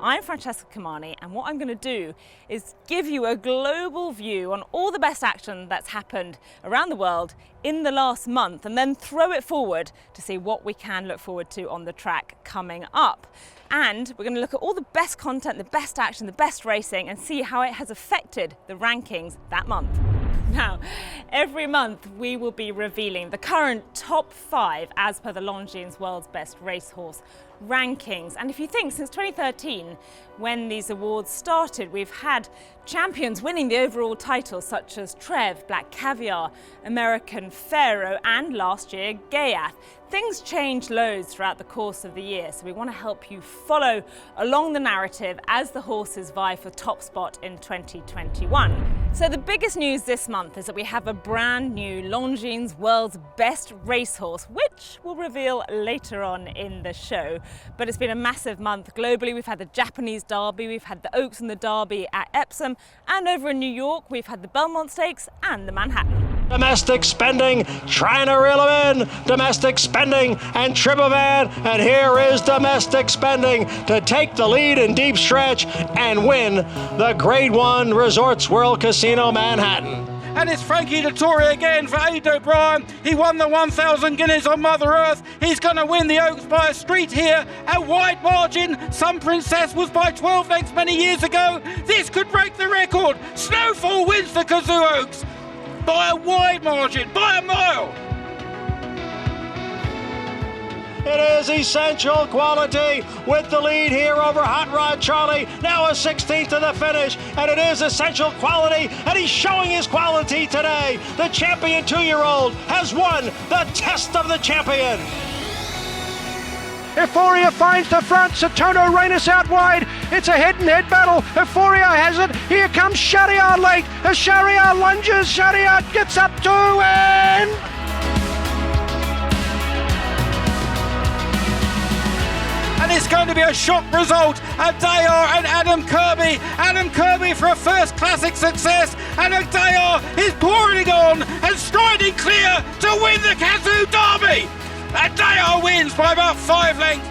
I'm Francesca Cumani, and what I'm going to do is give you a global view on all the best action that's happened around the world in the last month, and then throw it forward to see what we can look forward to on the track coming up. And we're going to look at all the best content, the best action, the best racing, and see how it has affected the rankings that month. Now, every month we will be revealing the current top 5 as per the Longines World's Best Racehorse rankings. And if you think since 2013, when these awards started, we've had champions winning the overall titles such as Trev, Black Caviar, American Pharaoh, and last year Gaiath. Things change loads throughout the course of the year, so we want to help you follow along the narrative as the horses vie for top spot in 2021. So the biggest news this month is that we have a brand new Longines World's Best Racehorse, which we'll reveal later on in the show. But it's been a massive month globally. We've had the Japanese Derby, we've had the Oaks and the Derby at Epsom, and over in New York we've had the Belmont Stakes and the Manhattan. Domestic spending, trying to reel him in. Domestic spending and Tribovan, and here is domestic spending to take the lead in deep stretch and win the Grade 1 Resorts World Casino Manhattan. And it's Frankie Dettori again for Aid O'Brien. He won the 1,000 guineas on Mother Earth. He's going to win the Oaks by a street here, a wide margin. Some Princess was by 12 lengths many years ago. This could break the record. Snowfall wins the Kazoo Oaks by a wide margin, by a mile. It is Essential Quality with the lead here over Hot Rod Charlie. Now a 16th to the finish, and it is Essential Quality, and he's showing his quality today. The champion 2-year-old has won the Test of the Champion. Euphoria finds the front, Satono Reynos out wide. It's a head-and-head battle. Euphoria has it. Here comes Shahryar late. As Shahryar lunges, Shahryar gets up to and... And it's going to be a shock result. Adayar and Adam Kirby. Adam Kirby for a first classic success. And Adayar is pouring on and striding clear to win the Kazoo Derby. Adayar wins by about 5 lengths.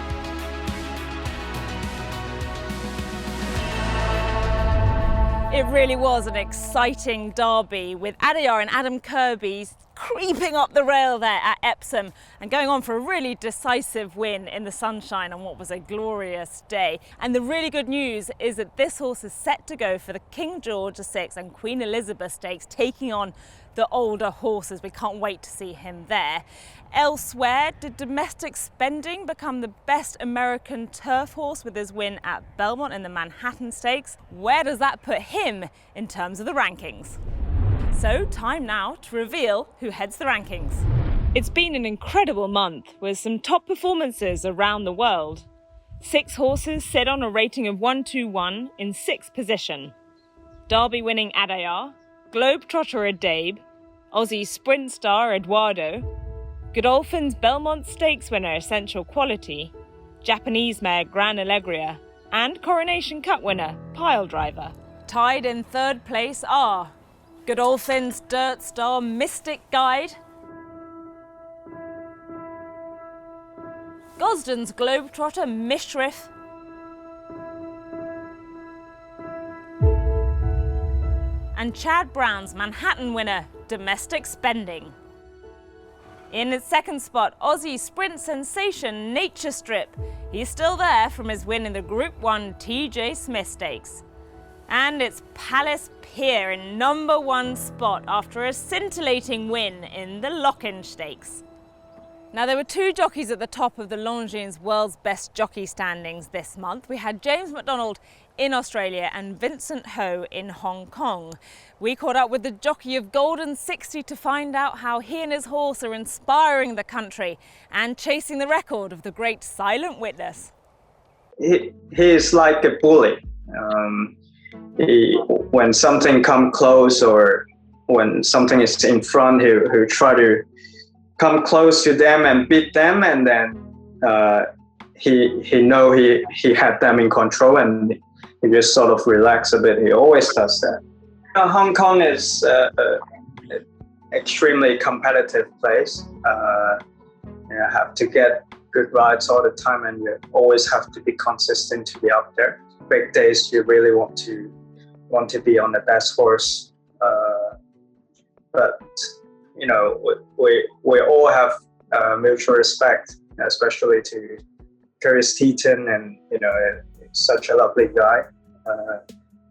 It really was an exciting derby with Adayar and Adam Kirby creeping up the rail there at Epsom and going on for a really decisive win in the sunshine on what was a glorious day. And the really good news is that this horse is set to go for the King George VI and Queen Elizabeth Stakes, taking on the older horses. We can't wait to see him there. Elsewhere, did Domestic Spending become the best American turf horse with his win at Belmont in the Manhattan Stakes? Where does that put him in terms of the rankings? So time now to reveal who heads the rankings. It's been an incredible month with some top performances around the world. 6 horses sit on a rating of 121 in 6th position. Derby winning Adayar, Globetrotter Adabe, Aussie Sprint star Eduardo, Godolphin's Belmont Stakes winner Essential Quality, Japanese mare Gran Alegria, and Coronation Cup winner Pile Driver. Tied in 3rd place are Godolphin's Dirt Star Mystic Guide, Gosden's Globetrotter Mishriff, and Chad Brown's Manhattan winner Domestic Spending. In its 2nd spot, Aussie Sprint sensation Nature Strip. He's still there from his win in the Group 1 TJ Smith Stakes. And it's Palace Pier in number 1 spot after a scintillating win in the Lockinge Stakes. Now, there were 2 jockeys at the top of the Longines World's Best Jockey standings this month. We had James McDonald in Australia and Vincent Ho in Hong Kong. We caught up with the jockey of Golden 60 to find out how he and his horse are inspiring the country and chasing the record of the great Silent Witness. He is like a bully. When something comes close or when something is in front, he'll try to come close to them and beat them, and then he know he had them in control, and he just sort of relax a bit. He always does that. Hong Kong is an extremely competitive place. You have to get good rides all the time, and you always have to be consistent to be up there. Big days, you really want to be on the best horse. But you know, we all have mutual respect, especially to Curtis Teaton, and you know, such a lovely guy.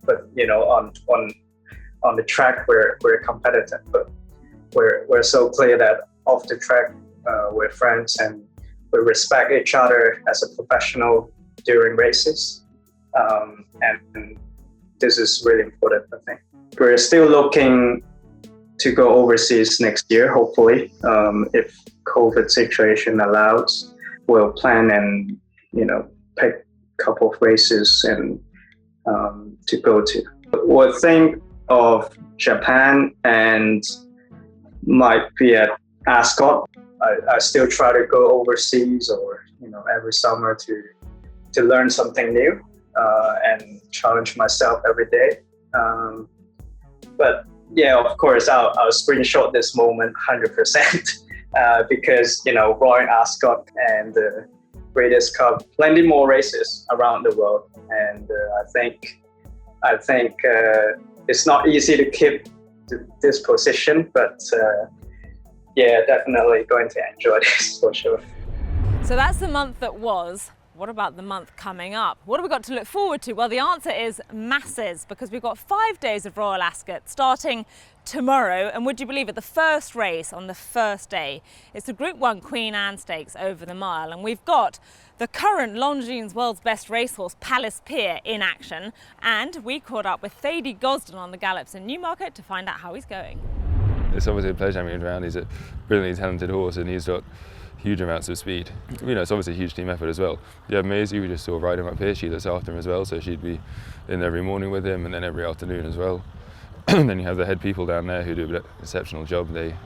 But you know, on the track, we're competitive, but we're so clear that off the track, we're friends and we respect each other as a professional during races. And this is really important, I think. We're still looking to go overseas next year, hopefully. If COVID situation allows, we'll plan and, you know, pick a couple of races and to go to. We'll think of Japan and might be at Ascot. I still try to go overseas, or you know, every summer to learn something new and challenge myself every day. But yeah, of course, I'll screenshot this moment 100% because you know, Royal Ascot and the Breeders' Cup, plenty more races around the world, and I think it's not easy to keep this position, but yeah, definitely going to enjoy this for sure. So that's the month that was. What about the month coming up? What have we got to look forward to? Well, the answer is masses, because we've got 5 days of Royal Ascot starting tomorrow. And would you believe it, the first race on the first day, it's the Group 1 Queen Anne Stakes over the mile. And we've got the current Longines world's best racehorse, Palace Pier, in action. And we caught up with Thady Gosden on the gallops in Newmarket to find out how he's going. It's obviously a pleasure having him around. He's a brilliantly talented horse and he's got huge amounts of speed. You know, it's obviously a huge team effort as well. Yeah, Maisie, we just saw ride him up here. She looks after him as well, so she'd be in every morning with him and then every afternoon as well. And then you have the head people down there who do an exceptional job. They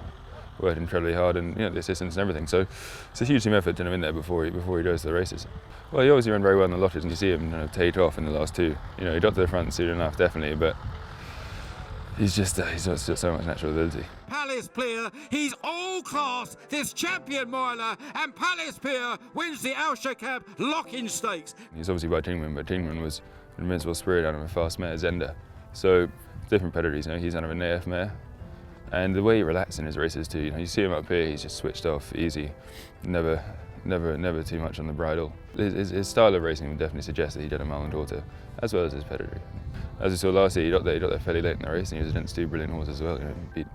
work incredibly hard, and you know, the assistants and everything. So it's a huge team effort to him in there before he goes to the races. Well, he obviously ran very well in the lotteries, and you see him take off in the last two. You know, he got to the front soon enough, definitely, but he's got so much natural ability. Palace Pier, he's all class, this champion miler, and Palace Pier wins the IFHA Lock-in Stakes. He's obviously by Tingman, but Tingman was an invincible spirit out of a fast mare, Zenda. So different pedigrees, you know, he's out of a AF mare. And the way he relaxes in his races too, you know, you see him up here, he's just switched off, easy, never too much on the bridle. His style of racing would definitely suggest that he did a mile and quarter, as well as his pedigree. As we saw last year, he got there fairly late in the race, and he was against two brilliant horses as well. You know, he beat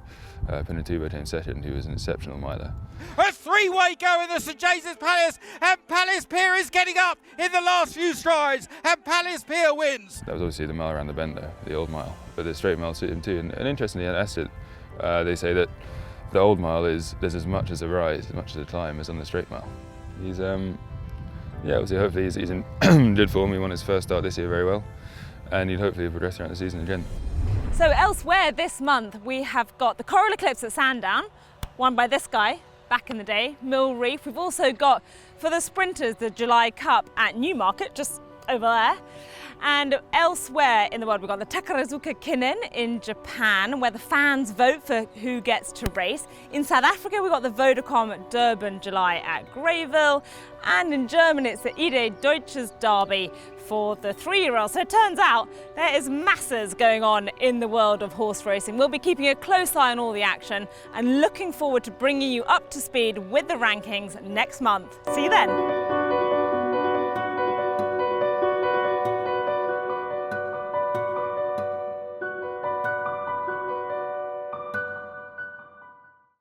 Pinatubo came second, who was an exceptional miler. A three-way go in the St James's Palace, and Palace Pier is getting up in the last few strides, and Palace Pier wins. That was obviously the mile around the bend though, the old mile, but the straight mile suited him too. And interestingly, at Ascot, they say that the old mile there's as much as a rise, as much as a climb as on the straight mile. He's yeah, obviously hopefully he's in good form. He won his first start this year very well, and he'd hopefully progress throughout the season again. So elsewhere this month, we have got the Coral Eclipse at Sandown, won by this guy back in the day, Mill Reef. We've also got, for the sprinters, the July Cup at Newmarket, just over there. And elsewhere in the world, we've got the Takarazuka Kinen in Japan, where the fans vote for who gets to race. In South Africa, we've got the Vodacom Durban July at Greyville. And in Germany, it's the Ide Deutsches Derby for the 3-year-olds. So it turns out there is masses going on in the world of horse racing. We'll be keeping a close eye on all the action and looking forward to bringing you up to speed with the rankings next month. See you then.